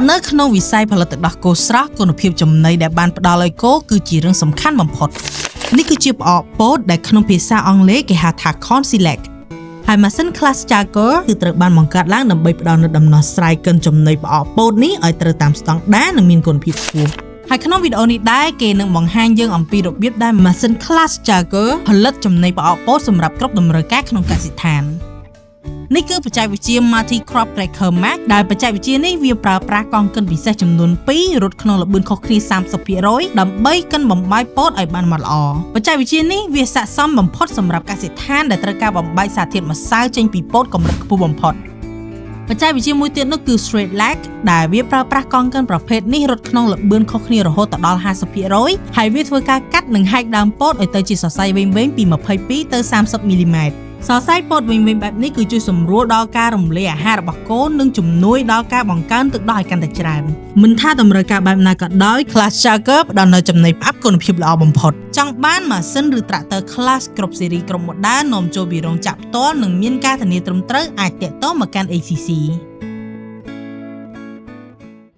នៅក្នុងវិស័យផលិតទឹកដោះគោស្រស់គុណភាពចំណីដែលបានផ្ដល់ឲ្យគោគឺជារឿងសំខាន់បំផុតនេះគឺជាប្រអប់ពោតដែលក្នុងភាសាអង់គ្លេសគេហៅថា Corn Select ហើយម៉ាស៊ីន Class Jagger គឺត្រូវបានបង្កើតឡើងដើម្បីផ្ដល់នូវដំណោះស្រាយកិនចំណីប្រអប់ពោតនេះឲ្យត្រូវតាមស្តង់ដារនិងមានគុណភាពខ្ពស់ហើយក្នុងវីដេអូនេះដែរគេនឹងបង្ហាញយើងអំពីរបៀបដែលម៉ាស៊ីន Class Jagger ផលិតចំណីប្រអប់ពោតសម្រាប់គ្រប់តម្រូវការក្នុងកសិដ្ឋាននេះគឺបច្ចេកវិទ្យា Multi Crop Cracker Max ដែលបច្ចេកវិទ្យានេះវាប្រើប្រាស់កងកិនពិសេសចំនួន2រត់ក្នុងល្បឿនខុសគ្នា 30% ដើម្បីកិនបំបាយពោតឲ្យបានម៉ត់ល្អបច្ចេកវិទ្យានេះវាស័ក្តិសមបំផុតសម្រាប់កសិដ្ឋានដែលត្រូវការបំបាយសារធាតុម្សៅចេញពីពោតកម្រិតខ្ពស់បំផុតបច្ចេកវិទ្យាមួយទៀតនោះគឺ Straight Lag ដែលវាប្រើប្រាស់កងកិនប្រភេទនេះរត់ក្នុងល្បឿនខុសគ្នារហូតដល់ 50% ហើយវាធ្វើការកាត់និងហែកដើមពោតឲ្យទៅជាសរសៃវែងៗពី 22 ទៅ 30 មីលីម៉ែត្រសរសៃពោតវិញបែបនេះគឺជួយសម្រួលដល់ការរំលាយអាហាររបស់គោនិងជំនួយដល់ការបង្កើនទឹកដោះឲ្យកាន់តែច្រើនមិនថាតម្រូវការបែបណាក៏ដោយ Class Jagger ផ្ដល់នូវចំណីផ្អាប់គុណភាពល្អបំផុតចង់បានម៉ាស៊ីនឬ Tractor Class គ្រប់ស៊េរីគ្រប់ model នាំចូលពីរោងចក្រផ្ទាល់និងមានការធានាត្រឹមត្រូវអាចទាក់ទងមកកាន់ ACC